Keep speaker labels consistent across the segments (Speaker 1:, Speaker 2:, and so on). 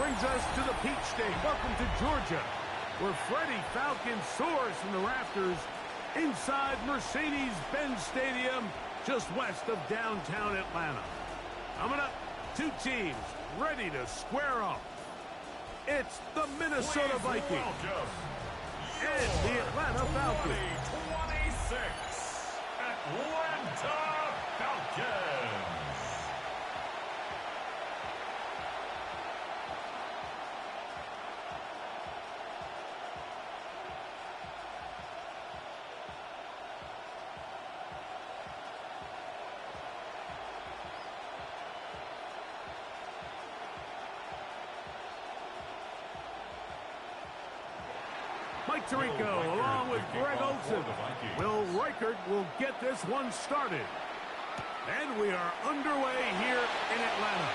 Speaker 1: brings us to the Peach State. Welcome to Georgia, where Freddie Falcon soars from the rafters inside Mercedes-Benz Stadium, just west of downtown Atlanta. Coming up, two teams ready to square off. It's the Minnesota Vikings and the Atlanta Falcons.
Speaker 2: 26, Atlanta Falcons.
Speaker 1: Mike Tirico along with Greg Olson. Will Reichert will get this one started. And we are underway here in Atlanta.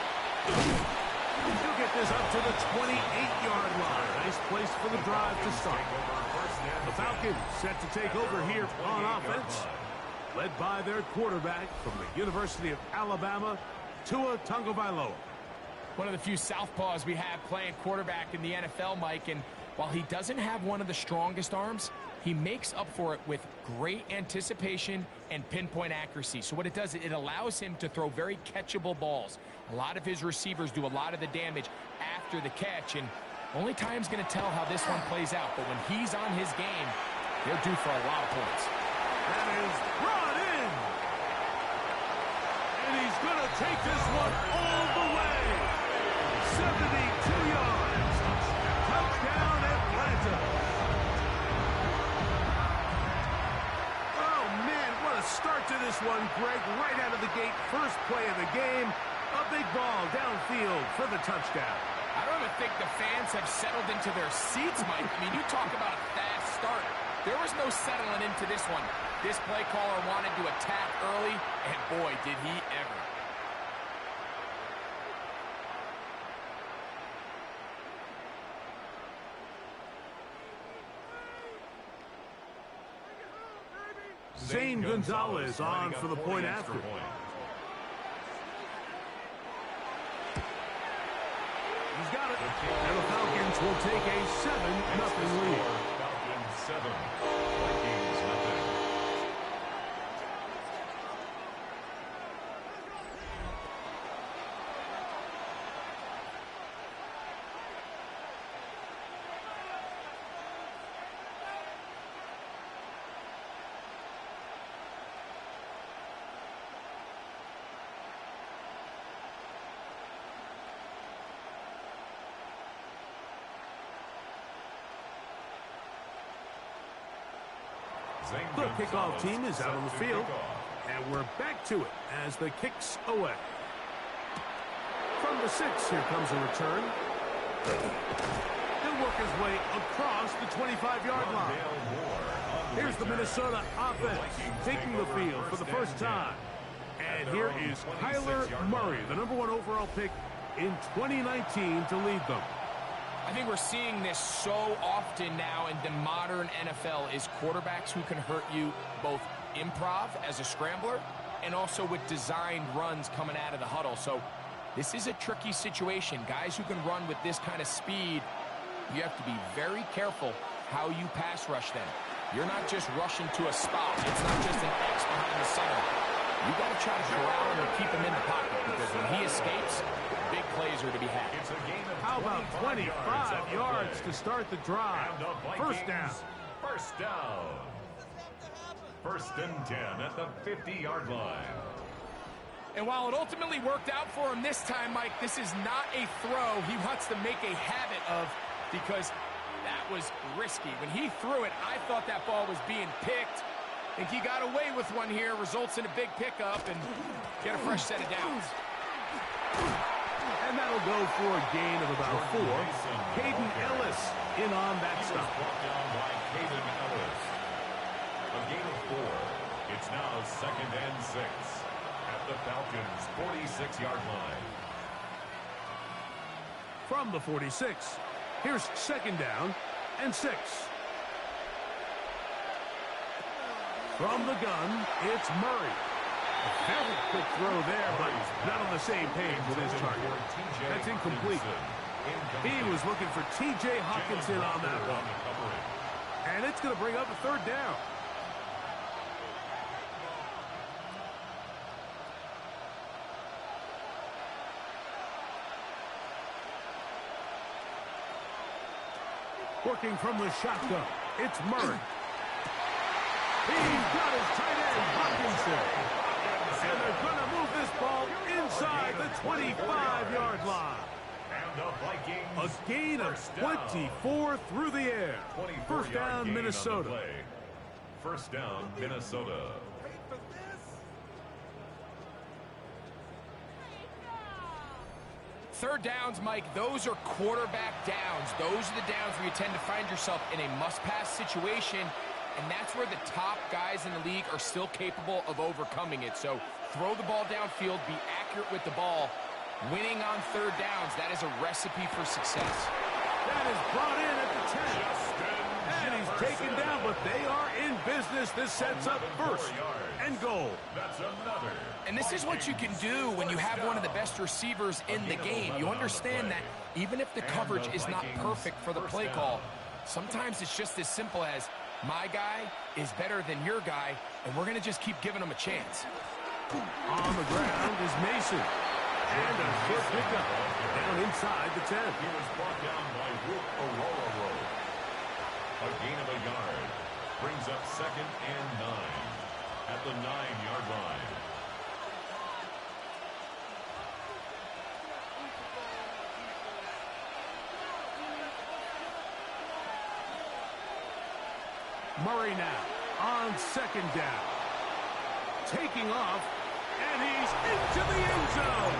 Speaker 1: He'll get this up to the 28-yard line. Nice place for the drive to start. The Falcons set to take over here on offense, led by their quarterback from the University of Alabama, Tua Tagovailoa.
Speaker 3: One of the few southpaws we have playing quarterback in the NFL, Mike, and while he doesn't have one of the strongest arms, he makes up for it with great anticipation and pinpoint accuracy. So what it does, it allows him to throw very catchable balls. A lot of his receivers do a lot of the damage after the catch, and only time's going to tell how this one plays out. But when he's on his game, they're due for a lot of points.
Speaker 1: That is brought in. And he's going to take this one all the way. 72 yards. Touchdown, Atlanta. Oh, man, what a start to this one, Greg. Right out of the gate, first play of the game. A big ball downfield for the touchdown.
Speaker 3: I don't even think the fans have settled into their seats, Mike. I mean, you talk about a fast start. There was no settling into this one. This play caller wanted to attack early, and boy, did he ever.
Speaker 1: Zane Gonzalez on for the point after. He's got it. And the Falcons will take a 7-0 lead.
Speaker 2: Falcons 7, Vikings nothing.
Speaker 1: The kickoff team is out on the field, and we're back to it as the kick's away. From the 6, here comes a return. He'll work his way across the 25-yard line. Here's the Minnesota offense taking the field for the first time. And here is Kyler Murray, the #1 overall pick in 2019 to lead them.
Speaker 3: I think we're seeing this so often now in the modern NFL is quarterbacks who can hurt you both improv as a scrambler and also with designed runs coming out of the huddle. So this is a tricky situation. Guys who can run with this kind of speed, you have to be very careful how you pass rush them. You're not just rushing to a spot. It's not just an X behind the center. You got to try to corral him or keep him in the pocket because when he escapes, big plays are to be had.
Speaker 1: How about 25 yards to start the drive? First down.
Speaker 2: First down. First and 10 at the 50-yard line.
Speaker 3: And while it ultimately worked out for him this time, Mike, this is not a throw he wants to make a habit of because that was risky. When he threw it, I thought that ball was being picked. I think he got away with one here, results in a big pickup, and get a fresh set of downs.
Speaker 1: And that'll go for a gain of about 4. Caden Ellis in on that stop.
Speaker 2: Brought down by Caden Ellis. A gain of 4. It's now 2nd and 6 at the Falcons' 46-yard line.
Speaker 1: From the 46, here's 2nd down and 6. From the gun, it's Murray. A very quick throw there, but not on the same page with his target. That's incomplete. He was looking for T.J. Hawkinson on that one. And it's going to bring up a third down. Working from the shotgun, it's Murray. He's got his tight end, Hawkinson. And they're going to move this ball inside the 25-yard line.
Speaker 2: And the Vikings.
Speaker 1: A gain of 24 through the air. First down, Minnesota.
Speaker 2: First down, Minnesota.
Speaker 3: Third downs, Mike, those are quarterback downs. Those are the downs where you tend to find yourself in a must-pass situation, and that's where the top guys in the league are still capable of overcoming it. So throw the ball downfield, be accurate with the ball. Winning on third downs, that is a recipe for success.
Speaker 1: That is brought in at the 10. And he's taken down, but they are in business. This sets up first and goal.
Speaker 2: That's another.
Speaker 3: And this is what you can do when you have one of the best receivers in the game. You understand that even if the coverage is not perfect for the play call, sometimes it's just as simple as my guy is better than your guy, and we're going to just keep giving him a chance.
Speaker 1: On the ground is Mason. And a short pickup down inside the 10.
Speaker 2: He was brought down by Rook Aurora. A gain of a yard. Brings up 2nd and 9 at the 9-yard line.
Speaker 1: Murray now on 2nd down. Taking off, and he's into the end zone.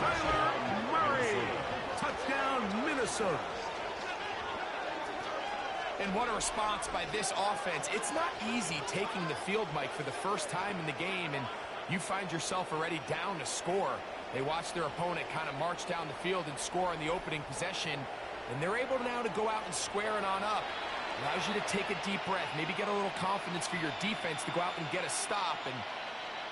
Speaker 1: Kyler Murray. Touchdown, Minnesota.
Speaker 3: And what a response by this offense. It's not easy taking the field, Mike, for the first time in the game, and you find yourself already down to score. They watch their opponent kind of march down the field and score on the opening possession, and they're able now to go out and square it on up. Allows you to take a deep breath, maybe get a little confidence for your defense to go out and get a stop, and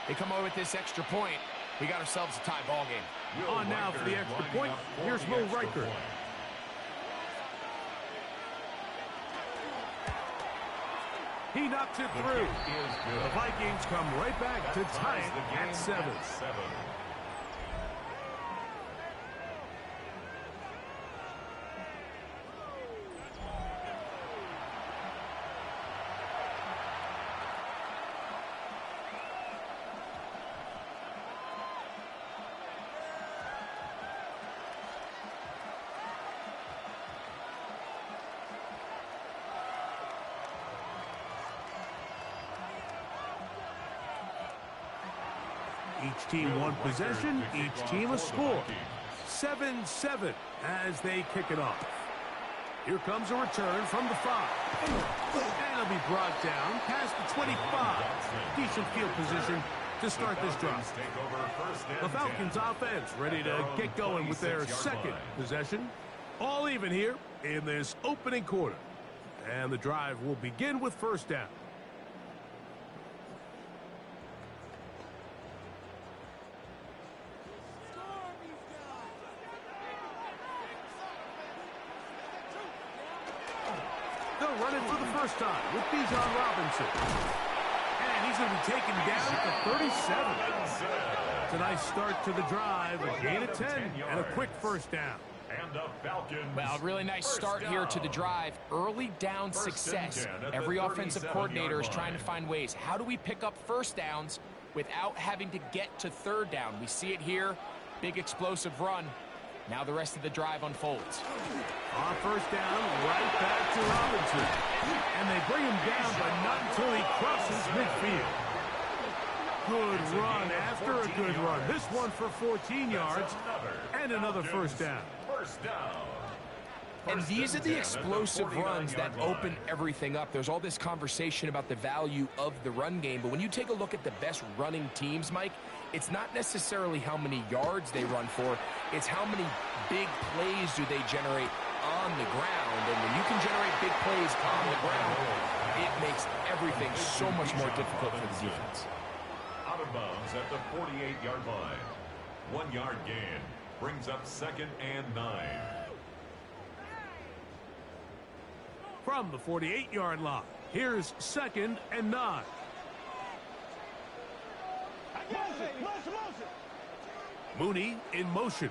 Speaker 3: they come away with this extra point. We got ourselves a tie ball game.
Speaker 1: On now for the extra point, here's Will Riker. He knocks it through. The Vikings come right back to tie it at 7. Each team one possession, each team a score. 7-7 as they kick it off. Here comes a return from the 5. And it'll be brought down past the 25. Decent field position to start this drive. The Falcons offense ready to get going with their second possession. All even here in this opening quarter. And the drive will begin with first down. They'll run it for the first time with Bijan Robinson. And he's going to be taken down at the 37. It's a nice start to the drive, a gain of 10, and a quick first down.
Speaker 2: And the Falcons.
Speaker 3: Well, a really nice start here to the drive. Early down success. Every offensive coordinator is trying to find ways. How do we pick up first downs without having to get to third down? We see it here. Big explosive run. Now the rest of the drive unfolds.
Speaker 1: On first down, right back to Robinson. And they bring him down, but not until he crosses midfield. Good run after a good run. This one for 14 yards and another first down.
Speaker 3: And these are the explosive runs that open everything up. There's all this conversation about the value of the run game, but when you take a look at the best running teams, Mike, it's not necessarily how many yards they run for, it's how many big plays do they generate on the ground. And when you can generate big plays on the ground, it makes everything so much more difficult for the defense.
Speaker 2: Out of bounds at the 48-yard line. 1 yard gain. brings up 2nd and 9.
Speaker 1: From the 48-yard line, here's 2nd and 9. Mooney in motion.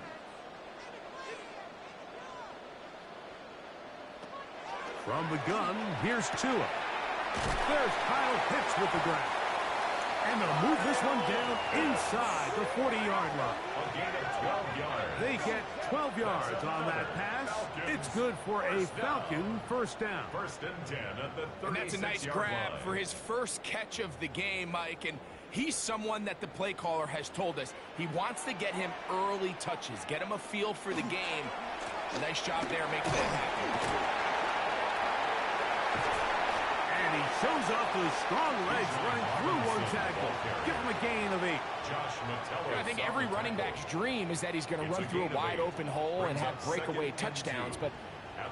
Speaker 1: From the gun, here's Tua. There's Kyle Pitts with the grab. And they'll move this one down inside the 40-yard line.
Speaker 2: A gain of 12 yards.
Speaker 1: They get 12 yards on that pass. It's good for a Falcon first down.
Speaker 2: 1st and 10 at the 36-yard line.
Speaker 3: And that's a nice grab for his first catch of the game, Mike. And he's someone that the play caller has told us he wants to get him early touches, get him a feel for the game. A nice job there making that happen.
Speaker 1: And he shows off those strong legs running through one tackle. Give him a gain of 8.
Speaker 3: I think every running back's dream is that he's going to run through a wide open hole and have breakaway touchdowns, but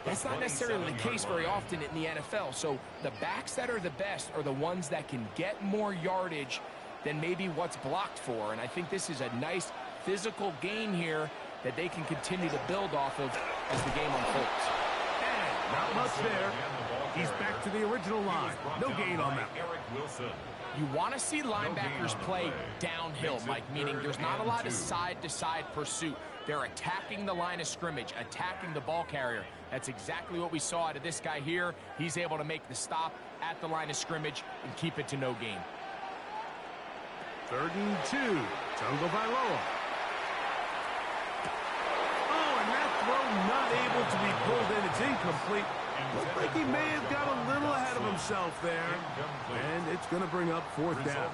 Speaker 3: that's not necessarily the case very often in the NFL. So the backs that are the best are the ones that can get more yardage than maybe what's blocked for. And I think this is a nice physical gain here that they can continue to build off of as the game unfolds.
Speaker 1: And not much there. He's back to the original line. No gain on that.
Speaker 3: You want to see linebackers play downhill, Mike, meaning there's not a lot of side-to-side pursuit. They're attacking the line of scrimmage, attacking the ball carrier. That's exactly what we saw out of this guy here. He's able to make the stop at the line of scrimmage and keep it to no gain.
Speaker 1: 3rd and 2. Tungo Bailoa. Oh, and that throw not able to be pulled in. It's incomplete. Looks like he may have got a little ahead of himself there. And it's going to bring up 4th down.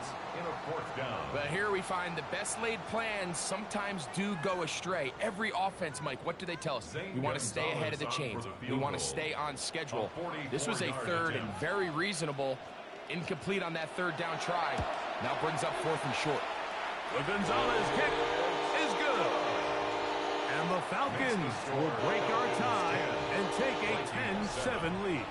Speaker 3: But here we find the best laid plans sometimes do go astray. Every offense, Mike, what do they tell us? We want to stay ahead of the chains. We want to stay on schedule. This was a 3rd and very reasonable. Incomplete on that 3rd down try. Now brings up 4th and short.
Speaker 1: The Gonzalez kick is good. And the Falcons will break our tie and take a 10-7 lead.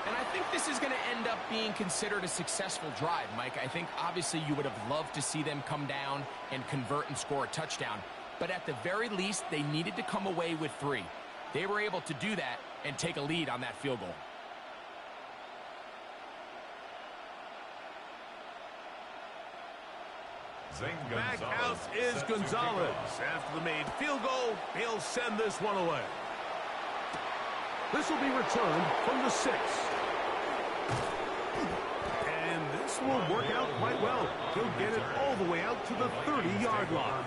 Speaker 3: And I think this is going to end up being considered a successful drive, Mike. I think obviously you would have loved to see them come down and convert and score a touchdown. But at the very least, they needed to come away with 3. They were able to do that and take a lead on that field goal.
Speaker 1: Back out is Gonzalez. After the made field goal, he'll send this one away. This will be returned from the 6. And this will work out quite well. He'll get it all the way out to the 30-yard line.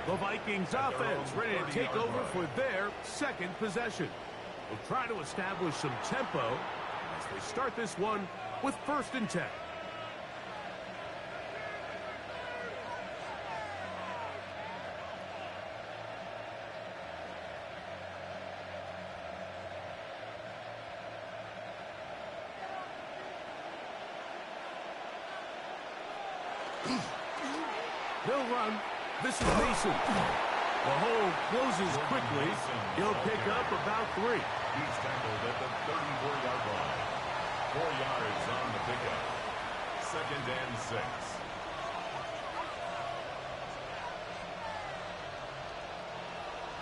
Speaker 1: The Vikings offense ready to take over for their 2nd possession. They'll try to establish some tempo as they start this one with 1st and 10. They'll run. This is Mason. The hole closes quickly. He'll pick up about 3.
Speaker 2: He's tackled at the 34-yard line. 4 yards on the pickup. 2nd and 6.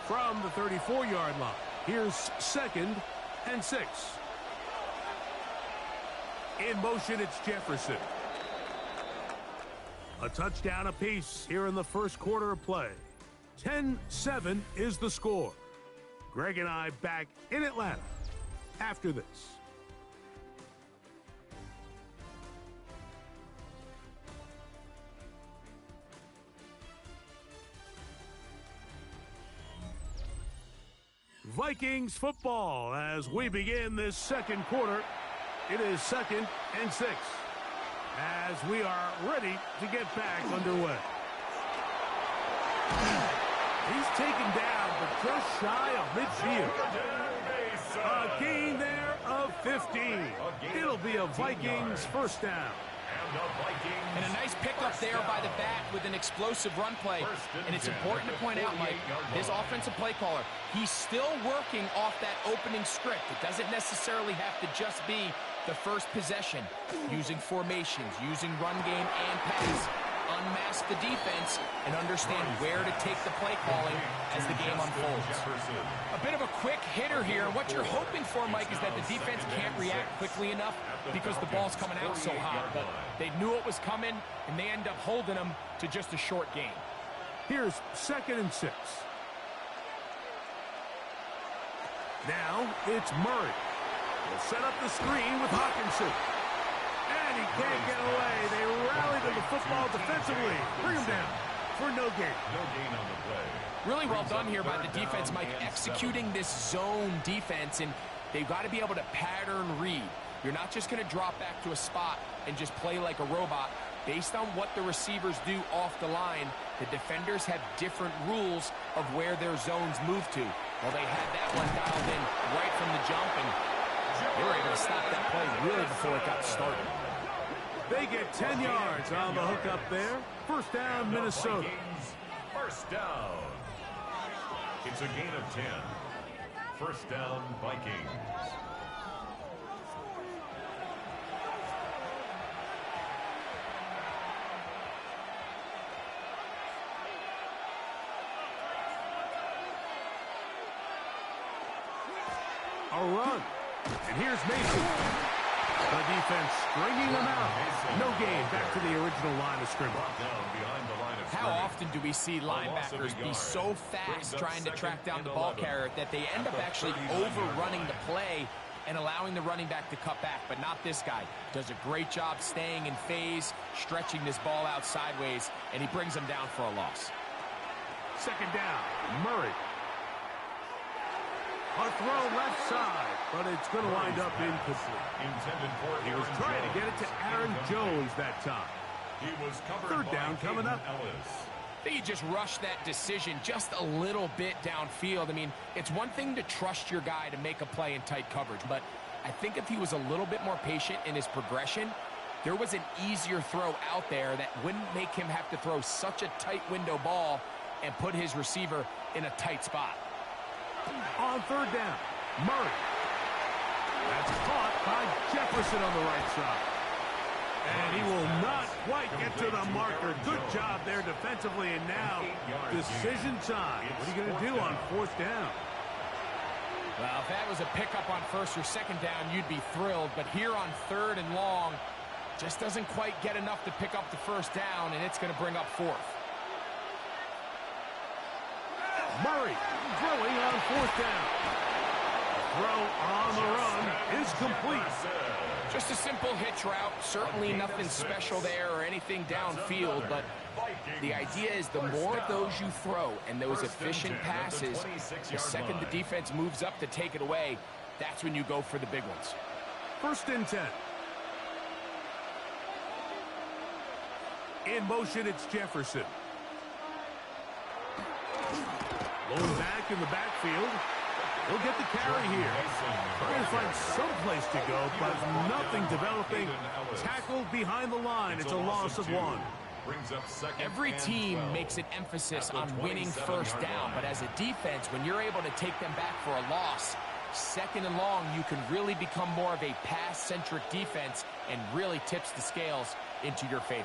Speaker 1: From the 34-yard line, here's 2nd and 6. In motion, it's Jefferson. A touchdown apiece here in the first quarter of play. 10-7 is the score. Greg and I back in Atlanta after this. Vikings football as we begin this second quarter. It is 2nd and 6. As we are ready to get back underway. He's taken down, but just shy of midfield. A gain there of 15. It'll be a Vikings first down.
Speaker 3: And a nice pickup there by the back with an explosive run play. And it's important to point out, Mike, this offensive play caller, he's still working off that opening script. It doesn't necessarily have to just be the first possession, using formations, using run game and pass. unmask the defense and understand where to take the play calling as the game unfolds. A bit of a quick hitter here. What you're hoping for, Mike, is that the defense can't react quickly enough because the ball's coming out so hot. But they knew it was coming, and they end up holding them to just a short game.
Speaker 1: Here's 2nd and 6. Now it's Murray. He'll set up the screen with Hawkinson. And he can't get away. They rally to the football defensively. Bring him down for no gain.
Speaker 2: No gain on the play.
Speaker 3: Really well done here by the defense, Mike, executing this zone defense, and they've got to be able to pattern read. You're not just going to drop back to a spot and just play like a robot. Based on what the receivers do off the line, the defenders have different rules of where their zones move to. Well, they had that one dialed in right from the jump, and they were able to stop that play really before it got started.
Speaker 1: They get 10 yards on the hook up there. First down, Minnesota.
Speaker 2: First down. It's a gain of 10. First down, Vikings.
Speaker 1: A run. And here's Mason. The defense stringing them out. No gain. Back to the original line of scrimmage.
Speaker 3: How often do we see linebackers be so fast trying to track down the ball carrier that they end up actually overrunning the play and allowing the running back to cut back? But not this guy. Does a great job staying in phase, stretching this ball out sideways, and he brings them down for a loss.
Speaker 1: 2nd down, Murray. A throw left side, but it's going to wind up incomplete. He was trying to get it to Aaron Jones that time. Third down coming up.
Speaker 3: I think you just rushed that decision just a little bit downfield. I mean, it's one thing to trust your guy to make a play in tight coverage, but I think if he was a little bit more patient in his progression, there was an easier throw out there that wouldn't make him have to throw such a tight window ball and put his receiver in a tight spot.
Speaker 1: On 3rd down, Murray. That's caught by Jefferson on the right side. And he will not quite get to the marker. Good job there defensively, and now decision time. What are you going to do on 4th down?
Speaker 3: Well, if that was a pickup on 1st or 2nd down, you'd be thrilled. But here on 3rd and long, just doesn't quite get enough to pick up the 1st down, and it's going to bring up 4th.
Speaker 1: Murray throwing on 4th down. Throw on the run is complete.
Speaker 3: Just a simple hitch route. Certainly nothing special there or anything downfield, but the idea is the more of those you throw and those efficient passes, the second the defense moves up to take it away, that's when you go for the big ones.
Speaker 1: 1st and 10. In motion, it's Jefferson. Going back in the backfield. He'll get the carry here. Trying to find some place to go, but nothing developing. Tackled behind the line. It's a loss of 1.
Speaker 3: Every team makes an emphasis on winning 1st down, but as a defense, when you're able to take them back for a loss, 2nd and long, you can really become more of a pass-centric defense and really tips the scales into your favor.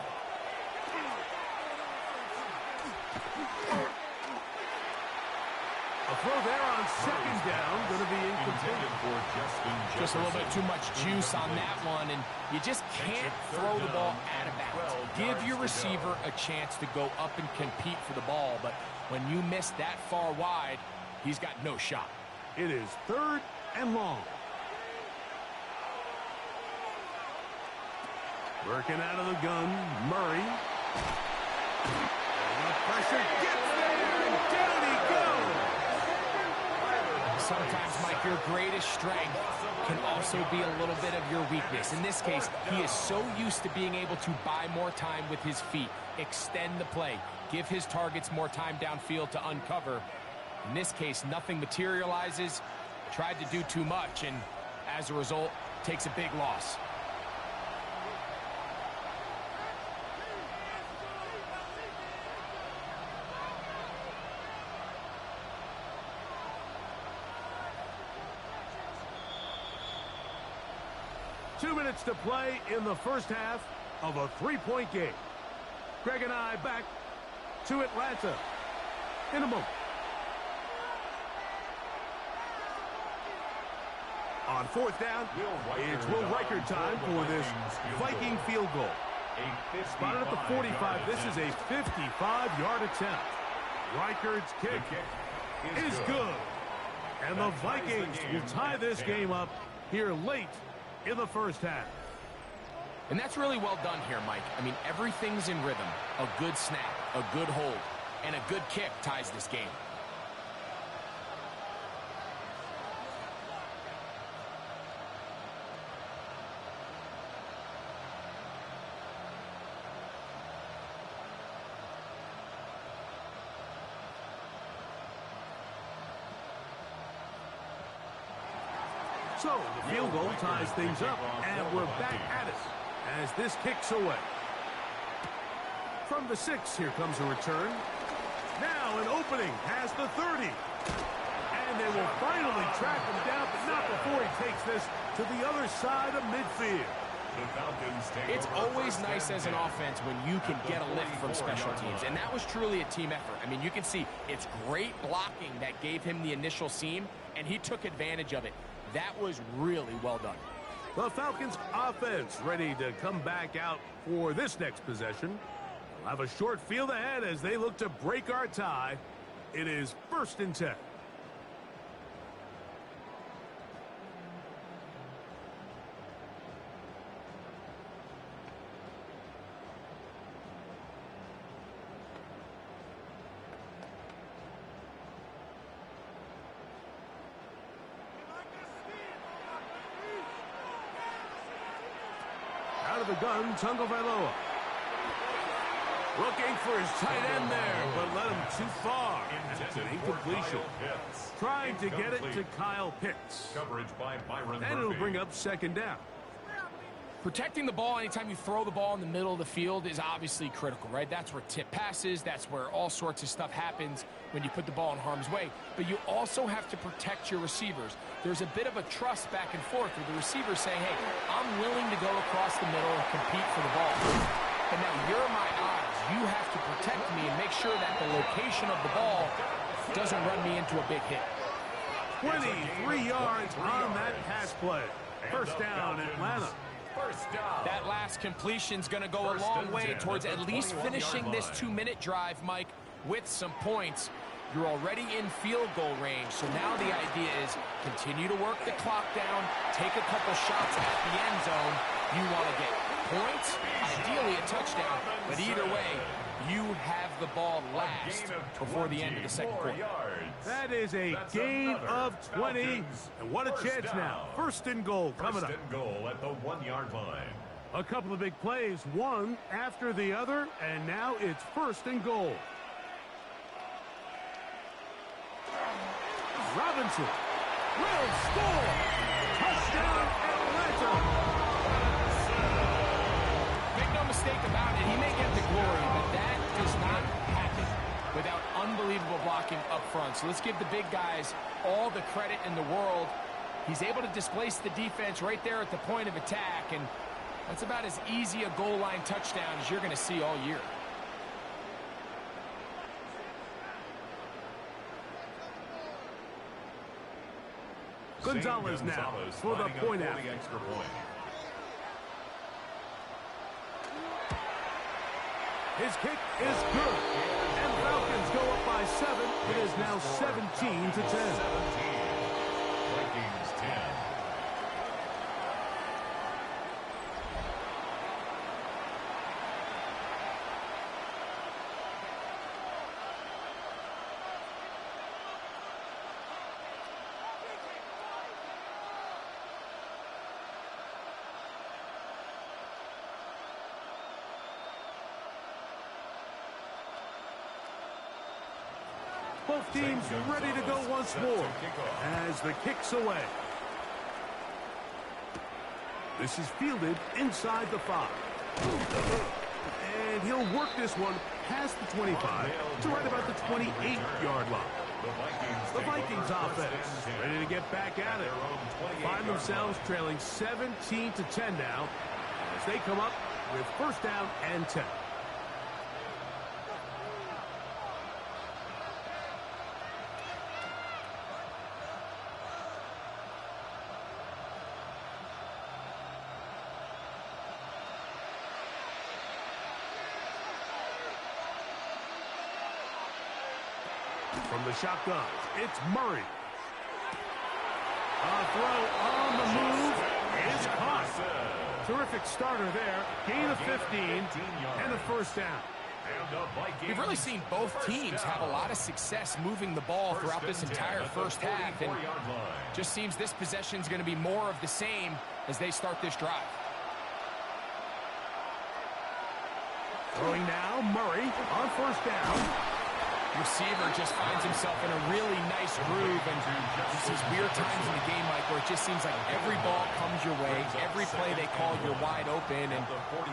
Speaker 1: A throw there on 2nd down, going to be incomplete.
Speaker 3: Just a little bit too much juice on that one, and you just can't throw the ball out of bounds. Give your receiver a chance to go up and compete for the ball, but when you miss that far wide, he's got no shot.
Speaker 1: It is 3rd and long. Working out of the gun, Murray. And the pressure gets there, and down he goes.
Speaker 3: Sometimes, Mike, your greatest strength can also be a little bit of your weakness. In this case, he is so used to being able to buy more time with his feet, extend the play, give his targets more time downfield to uncover. In this case, nothing materializes, tried to do too much, and as a result, takes a big loss.
Speaker 1: Two minutes to play in the first half of a 3-point game. Greg and I back to Atlanta in a moment. On fourth down, it's Will Riker time for this Viking field goal. Spotted at the 45. This is a 55-yard attempt. Riker's kick is good. And the Vikings will tie this game up here late in the first half.
Speaker 3: And that's really well done here, Mike. I mean, everything's in rhythm. A good snap, a good hold, and a good kick ties this game.
Speaker 1: So the field goal ties things up, and we're back at it as this kicks away. From the 6, here comes a return. Now an opening past the 30. And they will finally track him down, but not before he takes this to the other side of midfield.
Speaker 3: It's always nice as an offense when you can get a lift from special teams, and that was truly a team effort. I mean, you can see it's great blocking that gave him the initial seam, and he took advantage of it. That was really well done.
Speaker 1: The Falcons offense ready to come back out for this next possession. They'll have a short field ahead as they look to break our tie. It is 1st and 10. Out of the gun, Tagovailoa. Looking for his tight end there, but let him too far. It's an incompletion. Trying to get it to Kyle Pitts. And it'll bring up 2nd down.
Speaker 3: Protecting the ball anytime you throw the ball in the middle of the field is obviously critical, right? That's where tip passes, that's where all sorts of stuff happens when you put the ball in harm's way. But you also have to protect your receivers. There's a bit of a trust back and forth where the receivers say, hey, I'm willing to go across the middle and compete for the ball. But now you're my eyes. You have to protect me and make sure that the location of the ball doesn't run me into a big hit.
Speaker 1: 23 yards on that pass play. 1st down, Atlanta.
Speaker 3: That last completion's going to go a long way towards at least finishing this 2-minute drive, Mike, with some points. You're already in field goal range, so now the idea is continue to work the clock down, take a couple shots at the end zone. You want to get points, ideally a touchdown, but either way, you have the ball last before the end of the 2nd quarter.
Speaker 1: That is a gain of 20, and what a chance now. 1st and goal coming up.
Speaker 2: 1st and goal at the 1-yard line.
Speaker 1: A couple of big plays, one after the other, and now it's 1st and goal. Robinson will score. Touchdown, Atlanta.
Speaker 3: Make no mistake about it, he may get the glory, but that does not happen without unbelievable blocking up front. So let's give the big guys all the credit in the world. He's able to displace the defense right there at the point of attack, and that's about as easy a goal line touchdown as you're going to see all year.
Speaker 1: Gonzalez now for the point out. His kick is good. And the Falcons go up by 7. It is now 17 to 10.
Speaker 2: Vikings 10.
Speaker 1: Both teams ready to go once more as the kick's away. This is fielded inside the 5. And he'll work this one past the 25 to right about the 28-yard line. The Vikings offense ready to get back at it. Find themselves trailing 17 to 10 now as they come up with 1st down and 10. From the shotgun, it's Murray. A throw on the move is caught. Terrific starter there. Gain of 15 and a first down.
Speaker 3: We've really seen both teams have a lot of success moving the ball throughout this entire first half, and just seems this possession is going to be more of the same as they start this drive.
Speaker 1: Throwing now, Murray on first down.
Speaker 3: Receiver just finds himself in a really nice groove, and there's these weird times in the game, Mike, where it just seems like every ball comes your way, every play they call, you're wide open, and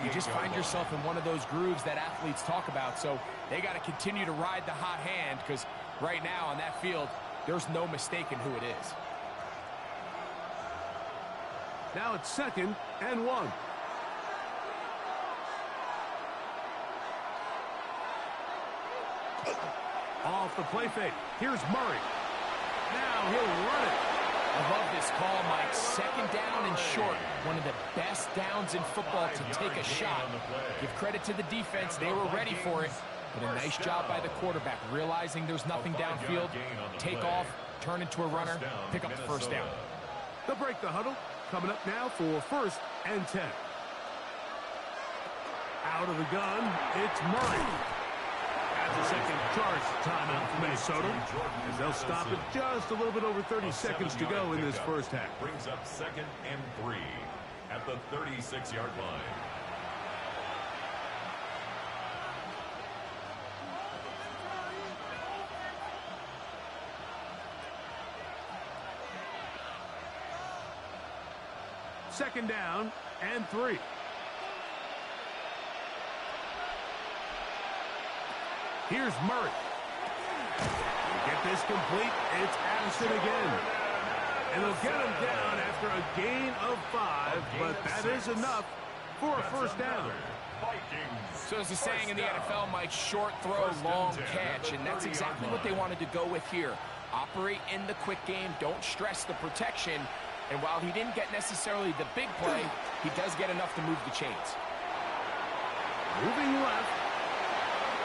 Speaker 3: you just find yourself in one of those grooves that athletes talk about. So they got to continue to ride the hot hand, because right now on that field, there's no mistaking who it is.
Speaker 1: Now it's 2nd and 1. Off the play fake. Here's Murray. Now he'll run it.
Speaker 3: I love this call, Mike. 2nd down and short. One of the best downs in football to take a shot. Give credit to the defense. They were ready for it. But a nice job by the quarterback, realizing there's nothing downfield. Take off, turn into a runner, pick up the first down.
Speaker 1: They'll break the huddle. Coming up now for 1st and 10. Out of the gun, it's Murray. The second charge timeout for Minnesota, as they'll stop it just a little bit over 30 seconds to go in this first half.
Speaker 2: Brings up 2nd and 3 at the 36-yard line.
Speaker 1: Second down and 3. Here's Murray. Get this complete. It's Addison again. And they'll get him down after a gain of 5, but that is enough for a first down.
Speaker 3: So as the saying in the NFL, Mike, short throw, long catch, and that's exactly what they wanted to go with here. Operate in the quick game, don't stress the protection, and while he didn't get necessarily the big play, he does get enough to move the chains.
Speaker 1: Moving left.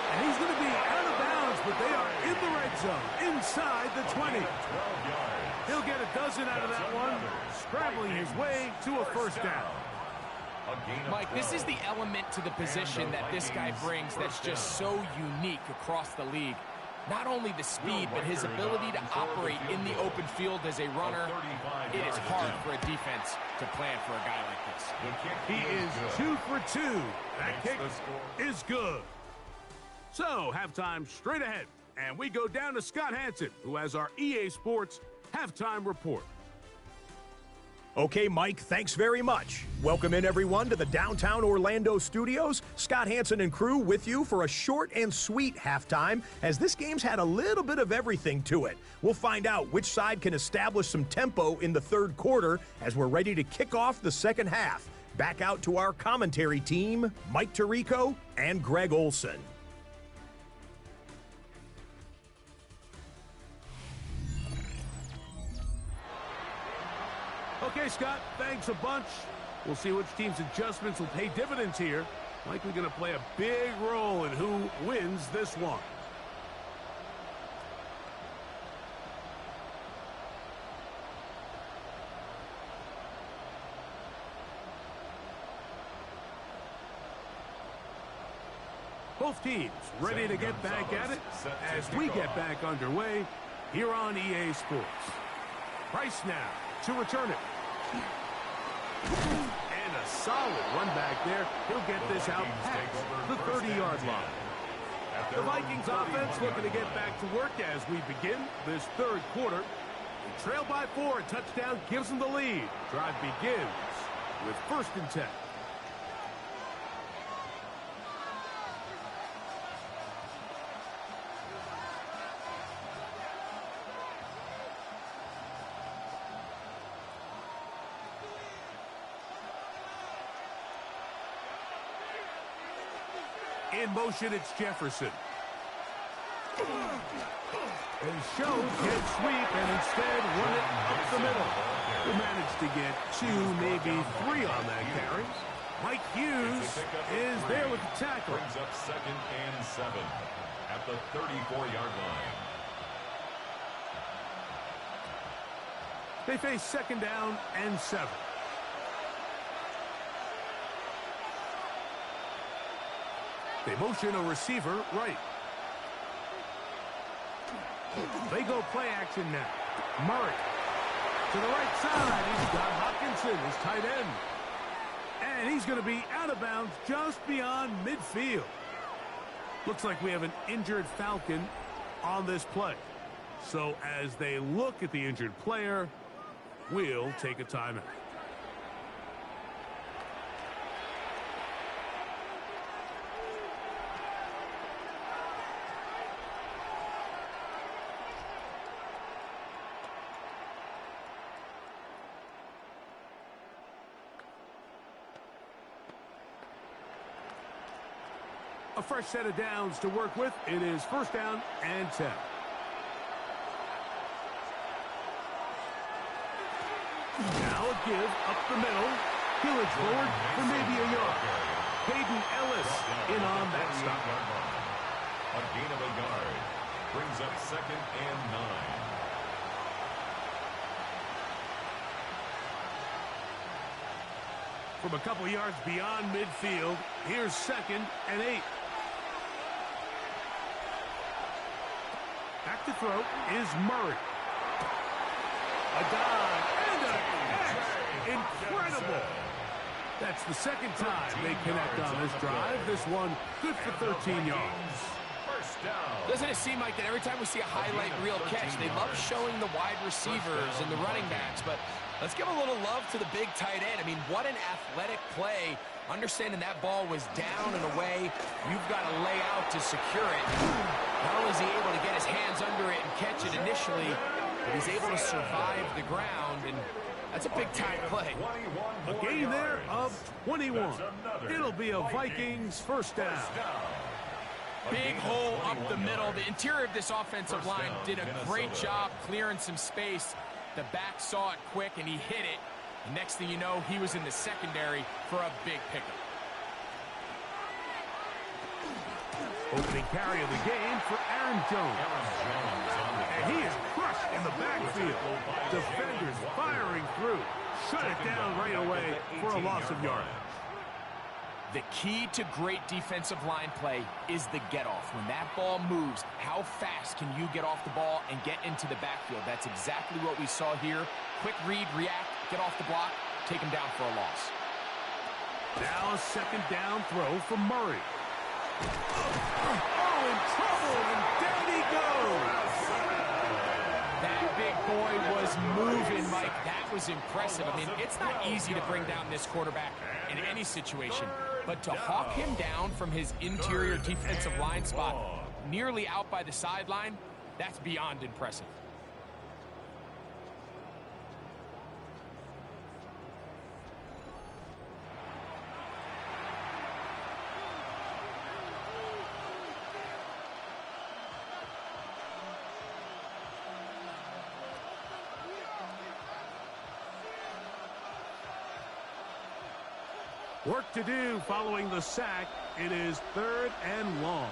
Speaker 1: And he's going to be out of bounds, but they are in the red zone, inside the 20. He'll get a dozen out of that one, scrambling his way to a first down.
Speaker 3: Mike, this is the element to the position that this guy brings that's just so unique across the league. Not only the speed, but his ability to operate in the open field as a runner. It is hard for a defense to plan for a guy like this.
Speaker 1: He is 2 for 2. That kick is good. So, halftime straight ahead, and we go down to Scott Hansen, who has our EA Sports halftime report.
Speaker 4: Okay, Mike, thanks very much. Welcome in, everyone, to the downtown Orlando studios. Scott Hansen and crew with you for a short and sweet halftime, as this game's had a little bit of everything to it. We'll find out which side can establish some tempo in the third quarter as we're ready to kick off the second half. Back out to our commentary team, Mike Tirico and Greg Olson.
Speaker 1: Okay, Scott, thanks a bunch. We'll see which team's adjustments will pay dividends here. Likely going to play a big role in who wins this one. Both teams ready to get back at it as we get back underway here on EA Sports. Price now to return it. And a solid run back there. He'll get this out past the 30-yard line. The Vikings offense looking to get back to work as we begin this third quarter. They trail by 4. A touchdown gives them the lead. Drive begins with 1st and 10. In motion, it's Jefferson. And shows can sweep and instead run it up the middle. He managed to get 2, maybe 3 on that carry. Mike Hughes is there with the tackle.
Speaker 2: Brings up 2nd and 7 at the 34-yard line.
Speaker 1: They face 2nd down and 7. They motion a receiver right. They go play action now. Murray to the right side. He's got Hopkinson, his tight end. And he's going to be out of bounds just beyond midfield. Looks like we have an injured Falcon on this play. So as they look at the injured player, we'll take a timeout. A fresh set of downs to work with. It is 1st down and 10. Now a give up the middle. Hillage forward for maybe a yard. Hayden Ellis in on that stop.
Speaker 2: A gain of a yard. Brings up 2nd and 9.
Speaker 1: From a couple yards beyond midfield, here's 2nd and 8. Back to throw is Murray. A dive and a catch. Incredible. That's the 2nd time they connect on this drive. This one good for 13 yards.
Speaker 3: Doesn't it seem like that every time we see a highlight reel catch, they love showing the wide receivers and the running backs, but let's give a little love to the big tight end. I mean, what an athletic play. Understanding that ball was down and away, you've got to lay out to secure it. Not only is he able to get his hands under it and catch it initially, but he's able to survive the ground, and that's a big-time play.
Speaker 1: A gain there of 21. It'll be a Vikings 1st down.
Speaker 3: Big hole up the middle. The interior of this offensive line did a great job clearing some space. The back saw it quick, and he hit it. And next thing you know, he was in the secondary for a big pickup.
Speaker 1: Opening carry of the game for Aaron Jones. And he is crushed in the backfield. Defenders firing through. Shut it down right away for a loss of yardage.
Speaker 3: The key to great defensive line play is the get-off. When that ball moves, how fast can you get off the ball and get into the backfield? That's exactly what we saw here. Quick read, react, get off the block, take him down for a loss.
Speaker 1: Now a 2nd down throw from Murray. Oh, in trouble, and down he goes.
Speaker 3: That big boy was moving, Mike. That was impressive. I mean, it's not easy to bring down this quarterback in any situation. But to hawk him down from his interior defensive line spot, nearly out by the sideline, that's beyond impressive.
Speaker 1: Work to do following the sack. It is 3rd and long.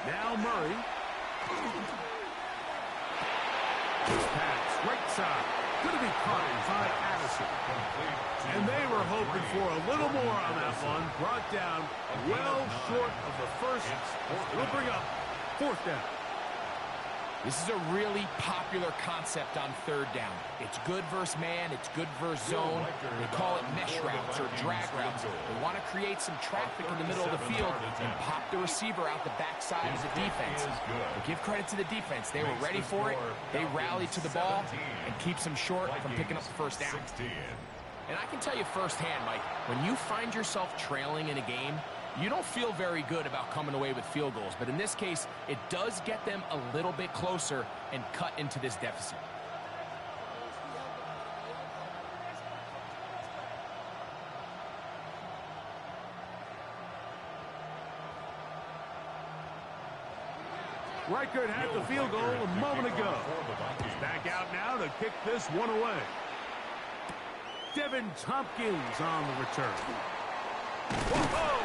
Speaker 1: Now Murray. This pass, right side. Going to be caught by Addison. And they were hoping for a little more on that one. Brought down well short of the first. It'll bring up 4th down.
Speaker 3: This is a really popular concept on 3rd down. It's good versus man, it's good versus zone. They call it mesh routes or drag routes. They want to create some traffic in the middle of the field and pop the receiver out the backside of the defense. But give credit to the defense. They were ready for it. They rallied to the ball and keeps them short from picking up the 1st down. And I can tell you firsthand, Mike, when you find yourself trailing in a game, you don't feel very good about coming away with field goals, but in this case, it does get them a little bit closer and cut into this deficit.
Speaker 1: Reichert had the field goal a moment ago. He's back out now to kick this one away. Devin Tompkins on the return. Whoa!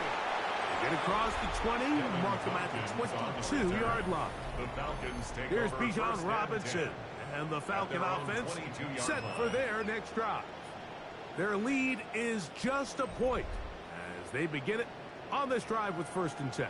Speaker 1: Get across the 20, mark them at the 22-yard line. Here's Bijan Robinson. And the Falcon offense set for their next drive. Their lead is just a point as they begin it on this drive with 1st and 10.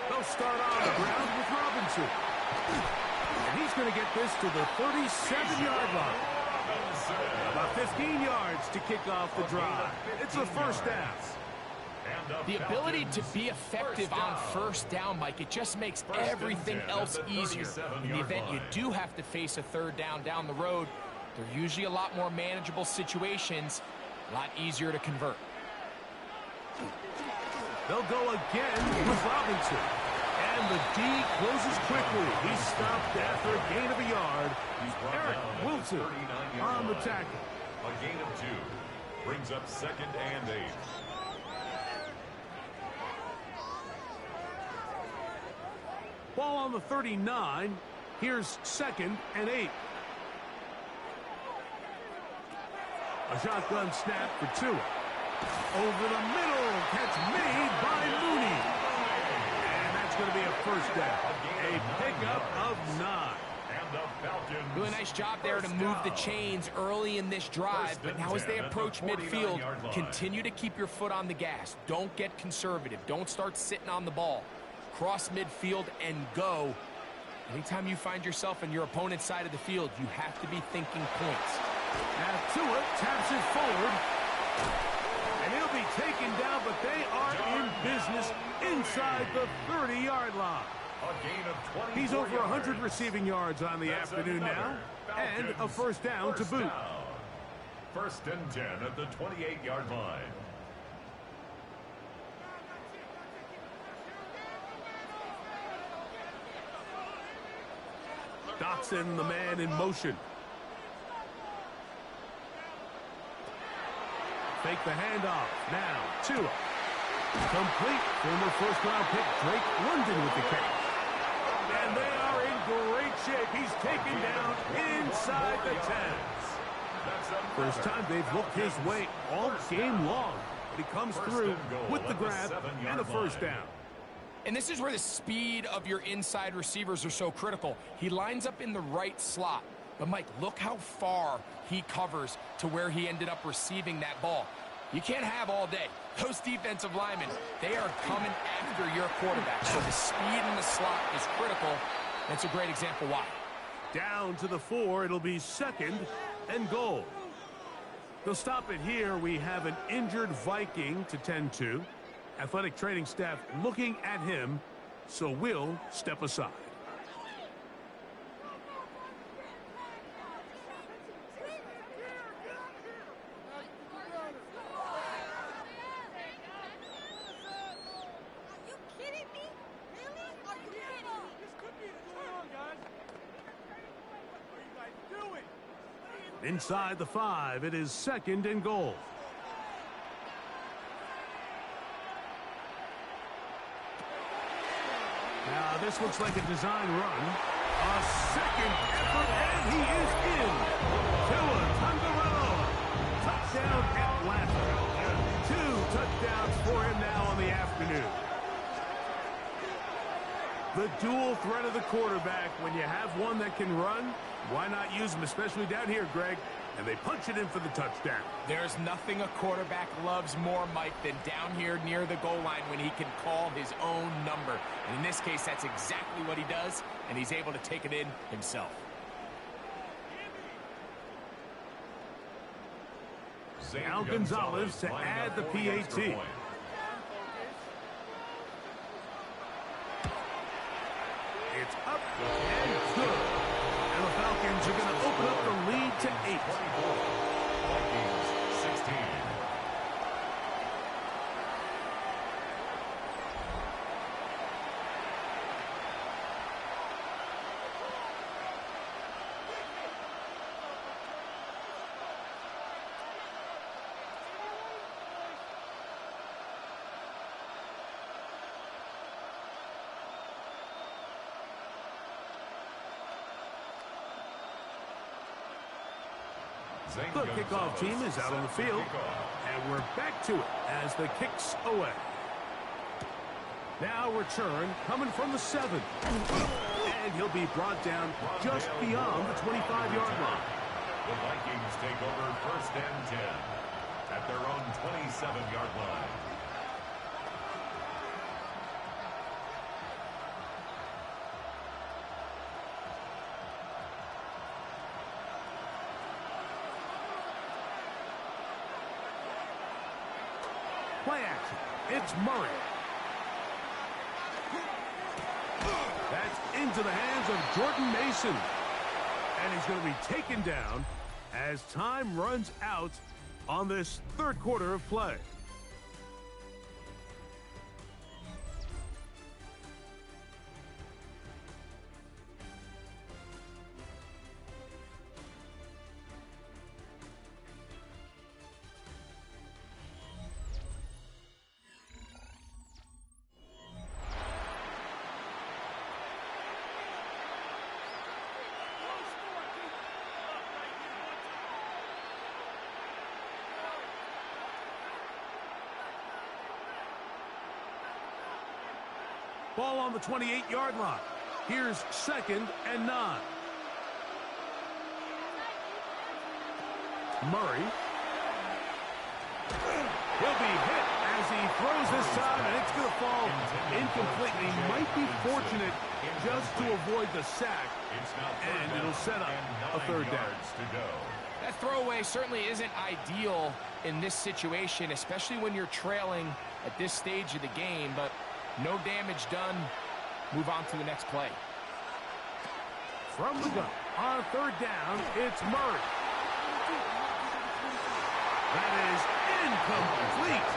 Speaker 1: They'll start on the ground with Robinson. And he's going to get this to the 37-yard line. About 15 yards to kick off the drive. It's a 1st down.
Speaker 3: The ability to be effective on 1st down, Mike, it just makes everything else easier. In the event you do have to face a 3rd down the road, they're usually a lot more manageable situations, a lot easier to convert.
Speaker 1: They'll go again with Robinson. And the D closes quickly. He's stopped after a gain of a yard. Eric Wilson on the tackle.
Speaker 2: A gain of 2 brings up 2nd and 8.
Speaker 1: Ball on the 39. Here's 2nd and 8. A shotgun snap for Tua. Over the middle. Catch made by Mooney. And that's going to be a 1st down. A pickup of 9.
Speaker 3: Really nice job there to move the chains early in this drive, but now as they approach midfield, continue to keep your foot on the gas. Don't get conservative. Don't start sitting on the ball. Cross midfield and go. Anytime you find yourself on your opponent's side of the field, you have to be thinking points.
Speaker 1: Now Tua taps it forward. And he'll be taken down, but they are in business inside the 30-yard line. He's over 100 receiving yards on the afternoon now, and a 1st down to boot.
Speaker 2: 1st and 10 at the 28-yard line.
Speaker 1: Dotson, the man in motion. Fake the handoff. Now, Tua. Complete. Former 1st-round pick Drake London with the catch. And they are in great shape. He's taken down inside the 10s. First time they've looked his way all game long. But he comes through with the grab and a 1st down.
Speaker 3: And this is where the speed of your inside receivers are so critical. He lines up in the right slot. But, Mike, look how far he covers to where he ended up receiving that ball. You can't have all day. Those defensive linemen, they are coming after your quarterback. So the speed in the slot is critical. That's a great example why.
Speaker 1: Down to the 4, it'll be 2nd and goal. They'll stop it here. We have an injured Viking to tend to. Athletic training staff looking at him, so we'll step aside. Inside the 5, it is 2nd and goal. Now this looks like a design run. A 2nd effort, and he is in. Tua Tagovailoa. Touchdown Atlanta. 2 touchdowns for him now on the afternoon. The dual threat of the quarterback. When you have one that can run, why not use him, especially down here, Greg? And they punch it in for the touchdown.
Speaker 3: There's nothing a quarterback loves more, Mike, than down here near the goal line when he can call his own number. And in this case, that's exactly what he does, and he's able to take it in himself.
Speaker 1: Al Gonzalez to add the PAT. It's up and good. And the Falcons are going to open up the lead to 8.
Speaker 2: Vikings 16.
Speaker 1: The kickoff team is out on the field, and we're back to it as the kick's away. Now return coming from the 7. And he'll be brought down just beyond the 25-yard line.
Speaker 2: The Vikings take over 1st and 10 at their own 27-yard line.
Speaker 1: Play action. It's Murray. That's into the hands of Jordan Mason. And he's going to be taken down as time runs out on this 3rd quarter of play. Ball on the 28-yard line. Here's 2nd and 9. Murray. He'll be hit as he throws this time, and it's going to fall incomplete. He might be fortunate just to avoid the sack, and it'll set up a 3rd down.
Speaker 3: That throwaway certainly isn't ideal in this situation, especially when you're trailing at this stage of the game, but no damage done. Move on to the next play.
Speaker 1: From the gun, on 3rd down, it's Murray. That is incomplete.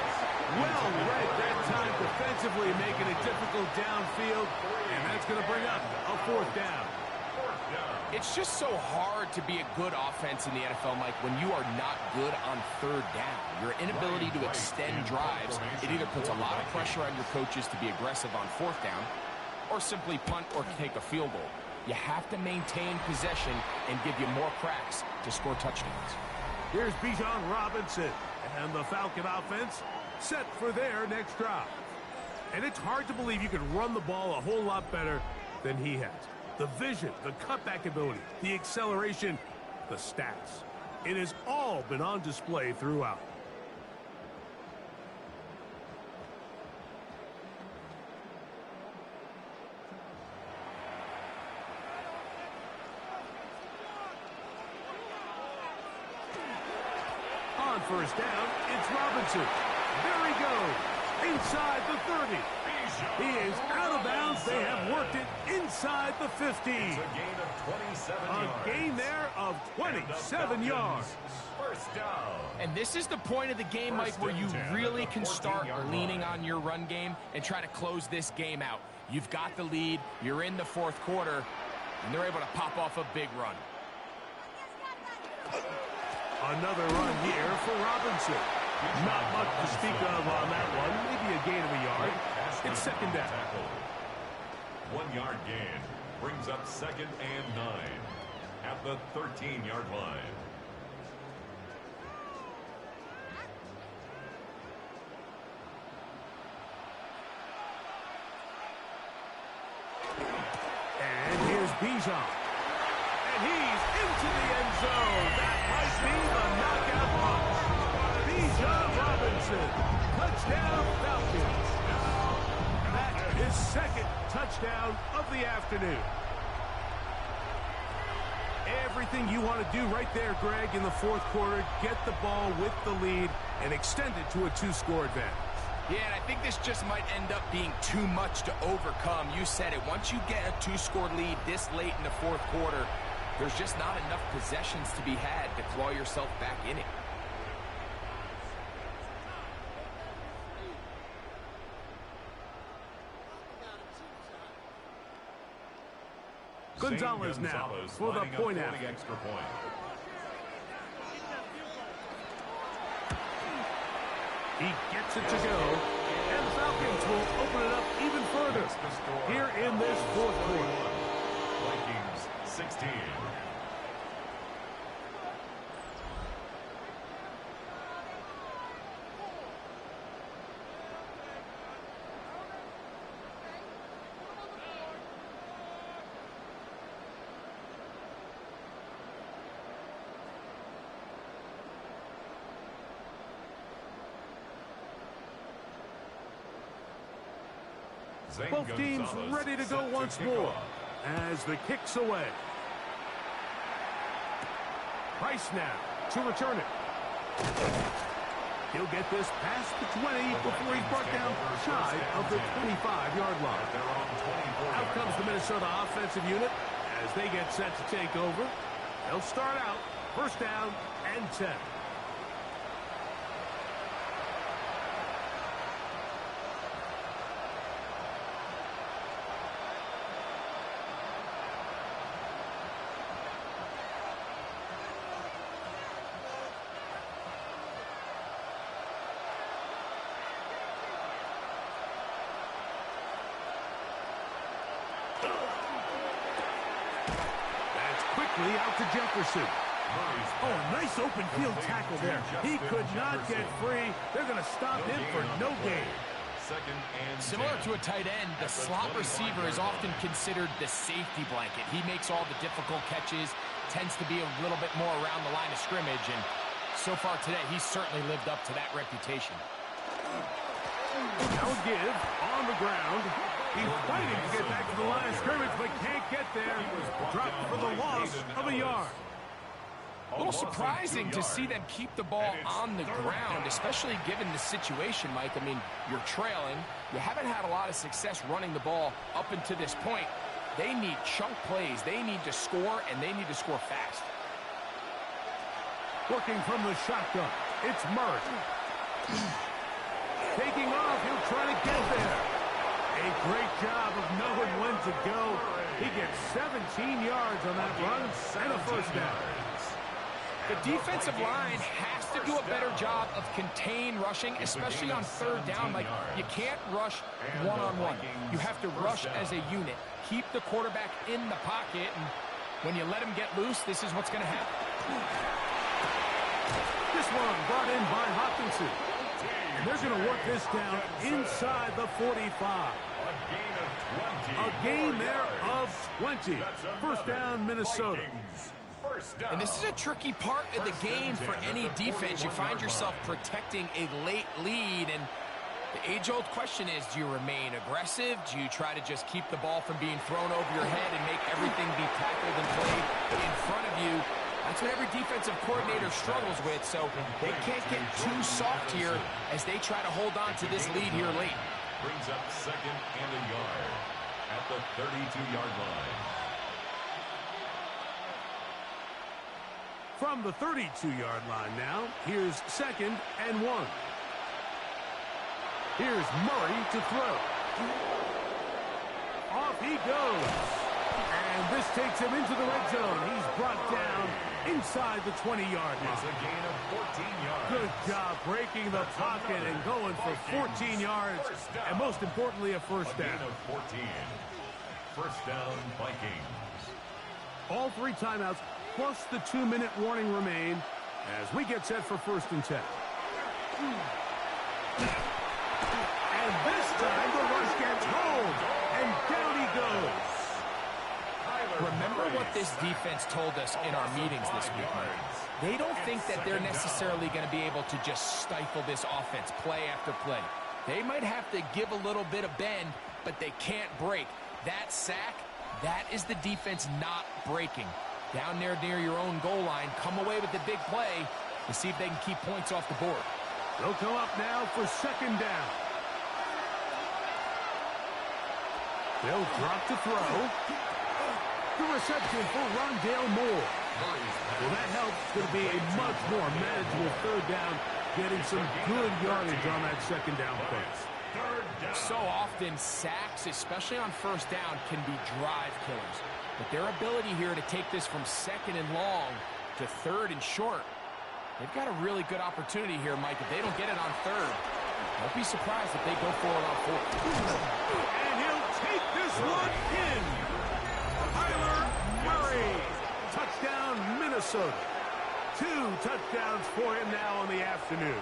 Speaker 1: Well read that time defensively, making it difficult downfield, and that's going to bring up a 4th down.
Speaker 3: It's just so hard to be a good offense in the NFL, Mike, when you are not good on 3rd down. Your inability to extend drives, it either puts a lot of pressure on your coaches to be aggressive on 4th down, or simply punt or take a field goal. You have to maintain possession and give you more cracks to score touchdowns.
Speaker 1: Here's Bijan Robinson, and the Falcon offense set for their next drive. And it's hard to believe you can run the ball a whole lot better than he has. The vision, the cutback ability, the acceleration, the stats. It has all been on display throughout. On 1st down, it's Robinson. There he goes, inside the 30. He is out of bounds. They have worked it inside the 15.
Speaker 2: It's a gain of 27 yards.
Speaker 1: A gain there of 27 yards.
Speaker 2: 1st down.
Speaker 3: And this is the point of the game, Mike, where you really can start leaning on your run game and try to close this game out. You've got the lead. You're in the 4th quarter, and they're able to pop off a big run.
Speaker 1: Another run here for Robinson. Not much to speak of on that one. Maybe a gain of a yard. It's 2nd down.
Speaker 2: 1-yard gain brings up 2nd and 9 at the 13-yard line.
Speaker 1: And here's Bijan. And he's into the end zone. That might be the knockout punch. Bijan Robinson. Touchdown Falcons. That is 2nd touchdown of the afternoon. Everything you want to do right there, Greg, in the 4th quarter. Get the ball with the lead and extend it to a 2-score advantage.
Speaker 3: Yeah, and I think this just might end up being too much to overcome. You said it. Once you get a 2-score lead this late in the 4th quarter, there's just not enough possessions to be had to claw yourself back in it.
Speaker 1: Gonzalez now for the point after.
Speaker 2: Extra point.
Speaker 1: He gets it to go, and the Falcons will open it up even further here in this 4th quarter.
Speaker 2: Vikings 16.
Speaker 1: Both teams ready to go once more as the kick's away. Price now to return it. He'll get this past the 20 before he's brought down shy of the 25-yard line. Out comes the Minnesota offensive unit as they get set to take over. They'll start out first down and 10. Out to Jefferson. Oh, a nice open field tackle there. He could not get free. They're going to stop him for no gain.
Speaker 3: Similar to a tight end, the slot receiver is often considered the safety blanket. He makes all the difficult catches, tends to be a little bit more around the line of scrimmage, and so far today, he's certainly lived up to that reputation.
Speaker 1: Now a give on the ground. He's fighting to get back to the line of scrimmage, but can't get there. Dropped for the loss of a yard.
Speaker 3: A little surprising to see them keep the ball on the ground, especially given the situation, Mike. I mean, you're trailing. You haven't had a lot of success running the ball up until this point. They need chunk plays. They need to score, and they need to score fast.
Speaker 1: Working from the shotgun, it's Murray. Taking off, he'll try to get there. A great job of knowing when to go. He gets 17 yards on that run and a first down.
Speaker 3: The defensive line has to do a better job of contain rushing, especially on third down. Like, you can't rush one-on-one. You have to rush as a unit. Keep the quarterback in the pocket, and when you let him get loose, this is what's going to happen.
Speaker 1: This one brought in by Hawkinson. And they're going to work this down inside the 45. A gain there of 20. First down, Minnesota.
Speaker 3: And this is a tricky part of the game for any defense. You find yourself protecting a late lead, and the age-old question is, do you remain aggressive? Do you try to just keep the ball from being thrown over your head and make everything be tackled and played in front of you? That's what every defensive coordinator struggles with, so they can't get too soft here as they try to hold on to this lead here late.
Speaker 2: Brings up second and a yard at the 32-yard line.
Speaker 1: From the 32-yard line now, here's second and 1. Here's Murray to throw. Off he goes. And this takes him into the red zone. He's brought down inside the 20-yard line.
Speaker 2: It's a gain of 14 yards.
Speaker 1: Good job breaking the pocket and going for 14 yards. And most importantly, a first down.
Speaker 2: A gain of 14. First down, Vikings.
Speaker 1: All three timeouts, plus the 2-minute warning remain as we get set for first and 10. And this time the rush gets home, and down he goes.
Speaker 3: Remember what this defense told us in our meetings this week, Mike. They don't think that they're necessarily going to be able to just stifle this offense play after play. They might have to give a little bit of bend, but they can't break. That sack, that is the defense not breaking. Down there near your own goal line, come away with the big play to see if they can keep points off the board.
Speaker 1: They'll come up now for second down. They'll drop to throw. The reception for Rondale Moore. Well, that helps. Going to be a much more manageable third down, getting some good yardage on that second down play.
Speaker 3: So often, sacks, especially on first down, can be drive killers. But their ability here to take this from second and long to third and short, they've got a really good opportunity here, Mike. If they don't get it on third, don't be surprised if they go for it on fourth.
Speaker 1: And he'll take this one in. Kyler Murray. Touchdown, Minnesota. 2 touchdowns for him now on the afternoon.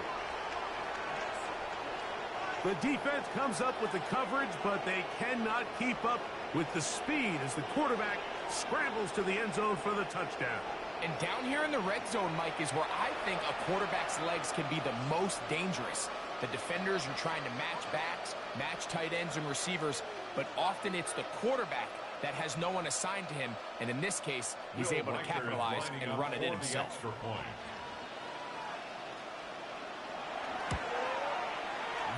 Speaker 1: The defense comes up with the coverage, but they cannot keep up with the speed as the quarterback scrambles to the end zone for the touchdown.
Speaker 3: And down here in the red zone, Mike, is where I think a quarterback's legs can be the most dangerous. The defenders are trying to match backs, match tight ends and receivers. but often it's the quarterback that has no one assigned to him, and in this case, he's able to capitalize and run it in himself.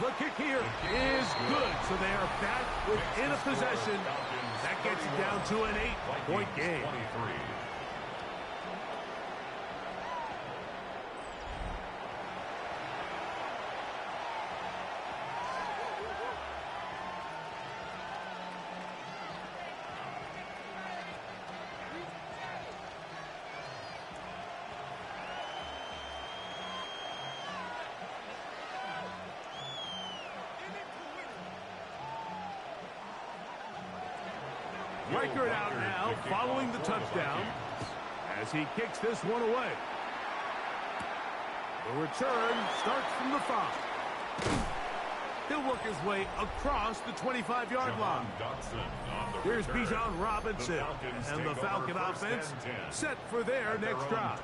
Speaker 1: The kick here is good, so they are back within a possession. That gets it down to an 8-point game. Reichert out now, following the touchdown, as he kicks this one away. The return starts from the 5. He'll work his way across the 25-yard line. Here's Bijan Robinson, and the Falcon offense set for their next drive.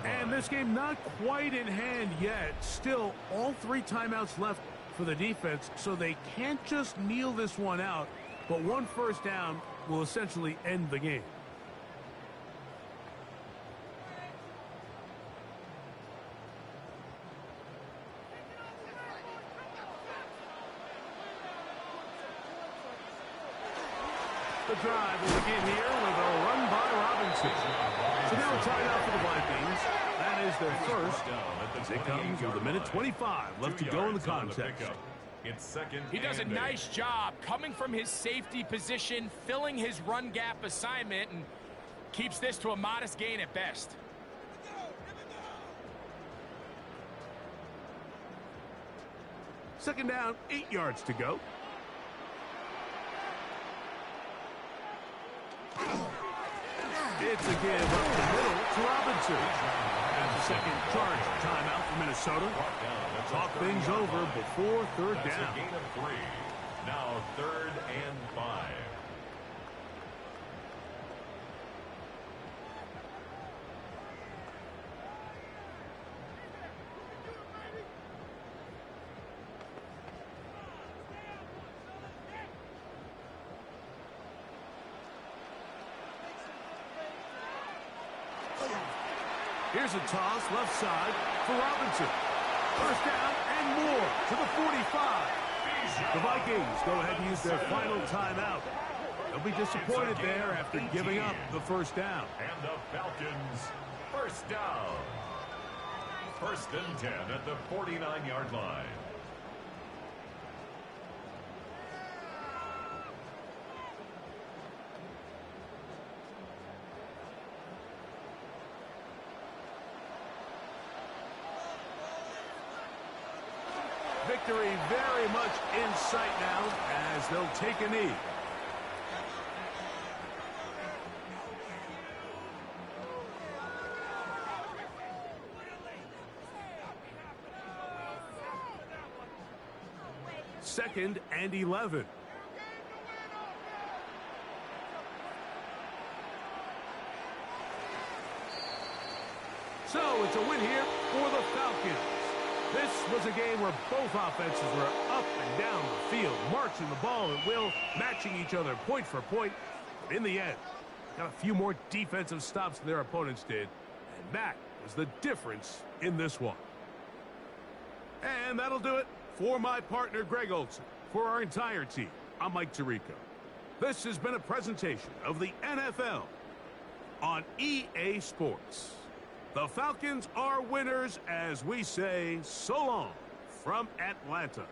Speaker 1: And this game not quite in hand yet. Still, all 3 timeouts left for the defense, so they can't just kneel this one out. But 1 first down will essentially end the game. The drive will begin here with a run by Robinson. So now a timeout for the Vikings. That is their first. As it comes with 1:25 left to go in the contest.
Speaker 2: It's second.
Speaker 3: He does a nice job coming from his safety position, filling his run gap assignment, and keeps this to a modest gain at best.
Speaker 1: Second down, 8 yards to go. It's a give up the middle to Robinson. And the second charge timeout for Minnesota. Talk things over before third down.
Speaker 2: That's a gain of 3. Now 3rd and 5.
Speaker 1: Here's a toss left side for Robinson. First down and more to the 45. The Vikings go ahead and use their final timeout. They'll be disappointed there after giving up the first down.
Speaker 2: And the Falcons, first down. 1st and 10 at the 49-yard line.
Speaker 1: Victory very much in sight now as they'll take a knee. Second and 11. So it's a win here for the Falcons. This was a game where both offenses were up and down the field, marching the ball at will, matching each other point for point. But in the end, got a few more defensive stops than their opponents did, and that was the difference in this one. And that'll do it for my partner, Greg Olson. For our entire team, I'm Mike Tirico. This has been a presentation of the NFL on EA Sports. The Falcons are winners as we say so long from Atlanta.